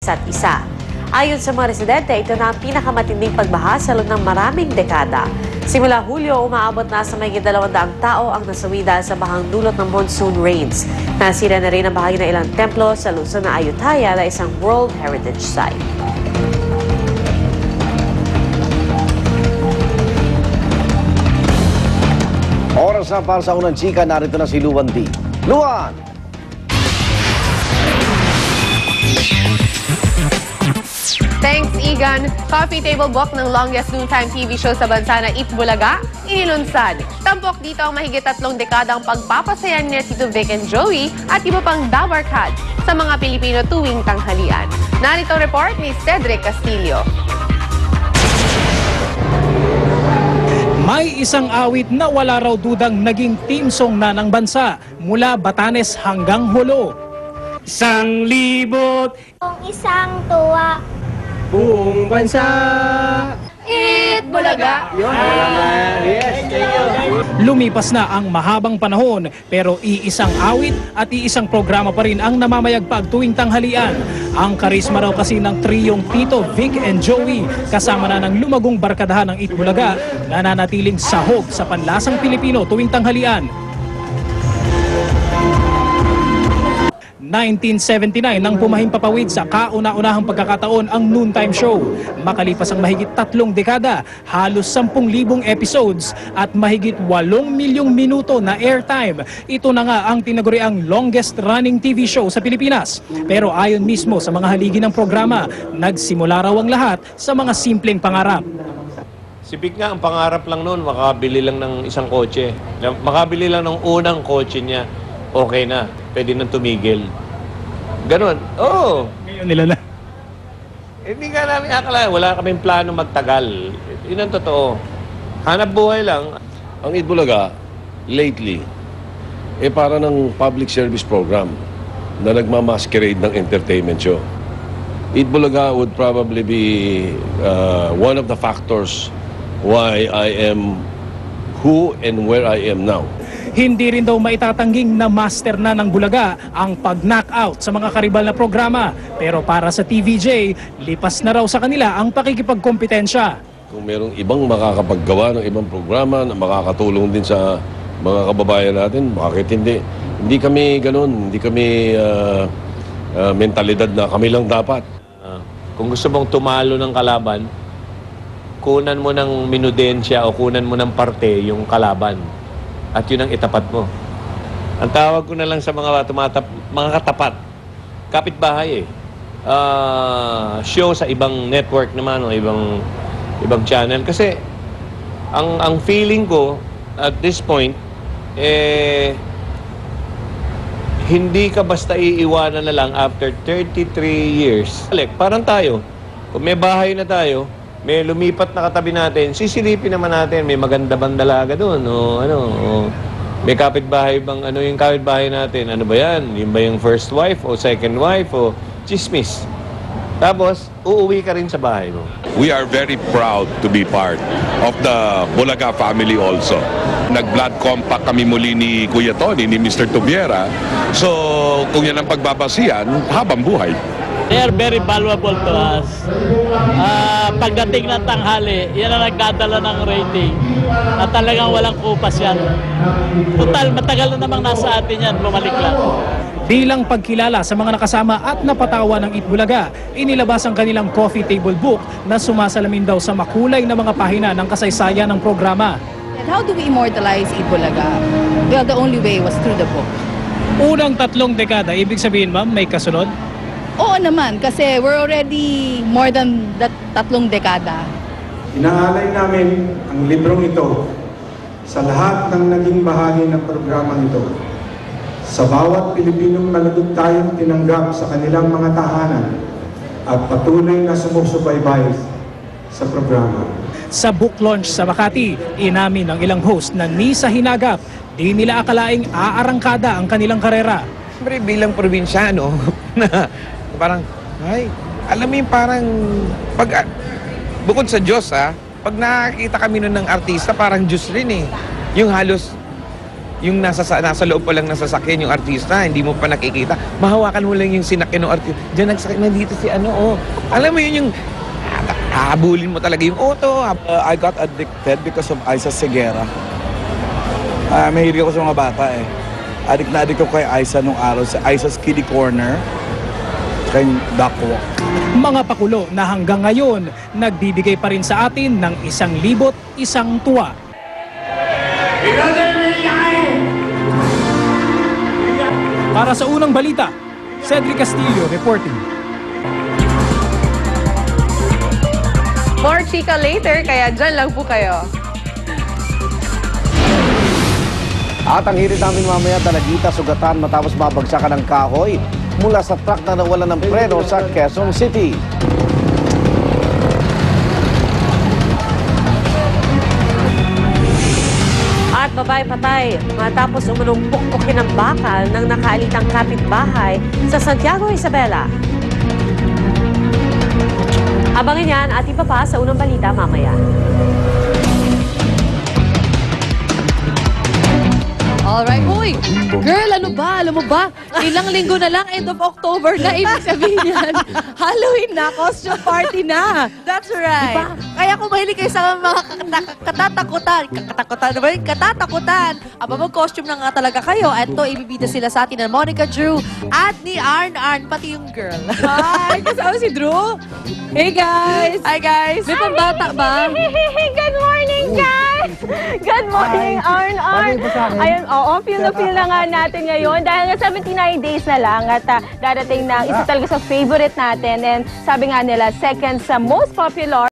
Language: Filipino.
isa't isa. Ayon sa mga residente, ito na ang pinakamatinding pagbaha sa loob ng maraming dekada. Simula Hulyo, umaabot na sa mahigit 200 tao ang nasawi dahil sa bahang dulot ng monsoon rains. Nasira na rin ang bahagi ng ilang templo sa lungsod ng Ayutthaya na isang World Heritage Site. Oras na para sa unang chika, narito na si Luan D. Luan! Thanks, Igan. Coffee table book ng longest noontime TV show sa bansa na Eat Bulaga, inilunsad. Tampok dito ang mahigit 3 dekadang pagpapasaya ni Tito Vic and Joey at iba pang dabarkads sa mga Pilipino tuwing tanghalian. Narito ang report ni Cedric Castillo. May isang awit na wala raw dudang naging team song na ng bansa mula Batanes hanggang Jolo. Isang libot, Isang tuwa, buong bansa. Eat Bulaga! Lumipas na ang mahabang panahon pero iisang awit at iisang programa pa rin ang namamayagpag tuwing tanghalian. Ang karisma raw kasi ng triyong Tito, Vic and Joey kasama na ng lumagong barkadahan ng Eat Bulaga nananatiling sahog sa panlasang Pilipino tuwing tanghalian. 1979 nang pumahimpapawid sa kauna-unahang pagkakataon ang noontime show. Makalipas ang mahigit 3 dekada, halos 10,000 episodes at mahigit 8 milyong minuto na airtime. Ito na nga ang tinaguriang longest running TV show sa Pilipinas. Pero ayon mismo sa mga haligi ng programa, nagsimula raw ang lahat sa mga simpleng pangarap. Si Vic nga, ang pangarap lang noon, makabili lang ng isang kotse. Makabili lang ng unang kotse niya, okay na. Pwede nang tumigil. Ganon. Oo. Ngayon nila na. Hindi nga namin akala. Wala kaming plano magtagal. Yun ang totoo. Hanap buhay lang. Ang Eat Bulaga, lately, para ng public service program na nagmamasquerade ng entertainment show. Eat Bulaga would probably be one of the factors why I am who and where I am now. Hindi rin daw maitatangging na master na ng Bulaga ang pag-knockout sa mga karibal na programa. Pero para sa TVJ, lipas na raw sa kanila ang pakikipagkompetensya. Kung merong ibang makakapaggawa ng ibang programa na makakatulong din sa mga kababayan natin, bakit hindi? Hindi kami ganun, hindi kami mentalidad na kami lang dapat. Kung gusto mong tumalo ng kalaban, kunan mo ng minudensya o kunan mo ng parte yung kalaban. At yun ang itapat mo. Ang tawag ko na lang sa mga katapat, kapitbahay show sa ibang network naman o ibang channel. Kasi ang feeling ko at this point, hindi ka basta iiwanan na lang after 33 years. Parang tayo, kung may bahay na tayo, may lumipat na katabi natin, sisilipin naman natin, may maganda bang dalaga doon, may kapitbahay bang, yung kapitbahay natin, ano ba yan? Yung ba yung first wife o second wife o chismis? Tapos, uuwi ka rin sa bahay mo. We are very proud to be part of the Bulaga family also. Nag-blood compact kami muli ni Kuya Tony, ni Mr. Tubiera. So, kung yan ang pagbabasihan, habang buhay. They are very valuable to us. Pagdating ng tanghali, yan ang nagdadala ng rating. At talagang walang kupas yan. Total, matagal na namang nasa atin yan, bumalik lang. Bilang pagkilala sa mga nakasama at napatawa ng Eat Bulaga, inilabas ang kanilang coffee table book na sumasalamin daw sa makulay na mga pahina ng kasaysayan ng programa. And how do we immortalize Eat Bulaga? Well, the only way was through the book. Unang 3 dekada, ibig sabihin ma'am, may kasunod? Oo naman, kasi we're already more than that 3 dekada. Inaalay namin ang librong ito sa lahat ng naging bahagi ng programang ito. Sa bawat Pilipinong malagutayang tinanggap sa kanilang mga tahanan at patuloy na sumusubaybay sa programa. Sa book launch sa Makati, inamin ng ilang host na ni sa hinagap, di nila akalaing aarangkada ang kanilang karera. Siyempre bilang probinsyano na parang, alam mo yung parang, bukod sa Diyos pag nakakita kami nun ng artista, parang Diyos rin yung halos yung nasa loob pa lang ng sasakyan yung artista, hindi mo pa nakikita. Mahawakan mo lang yung sinakyan ng artista. Diyan nagsakyan, nandito si ano, oh. Alam mo yun yung habulin mo talaga yung auto. I got addicted because of Aiza Seguera. Mahilig ako sa mga bata eh. Addict na addict ako kay Aiza nung araw. Sa Aiza's Kiddie Corner. Kay Duckwalk. Mga pakulo na hanggang ngayon nagbibigay pa rin sa atin ng 1,000 isang tuwa. Para sa unang balita, Cedric Castillo reporting. More chika later, kaya dyan lang po kayo. At ang hirit namin mamaya, dalagita, sugatan matapos mabagsakan ng kahoy mula sa truck na nawala ng preno sa Quezon City. At babae patay matapos umunong pukpukin ng bakal ng nakaalitang kapitbahay sa Santiago, Isabela. Abangan yan at iba pa sa unang balita mamaya. Alright. Uy, girl, ano ba? Alam mo ba? Ilang linggo na lang, end of October na. Ibig sabihin yan, Halloween na, costume party na. That's right. Diba? Kaya kung mahilig kayo sa mga katatakutan, aba mag-costume na nga talaga kayo. Eto, ibibida sila sa atin ng Monica Drew at ni Arn, pati yung girl. Hi, kasama si Drew. Hey, guys. Hi, guys. May pambata ba? Good morning, guys! Good morning, Arn. Ayun, oo, feel na nga natin ngayon dahil nga 79 days na lang at darating na isa talaga sa favorite natin and sabi nga nila, second sa most popular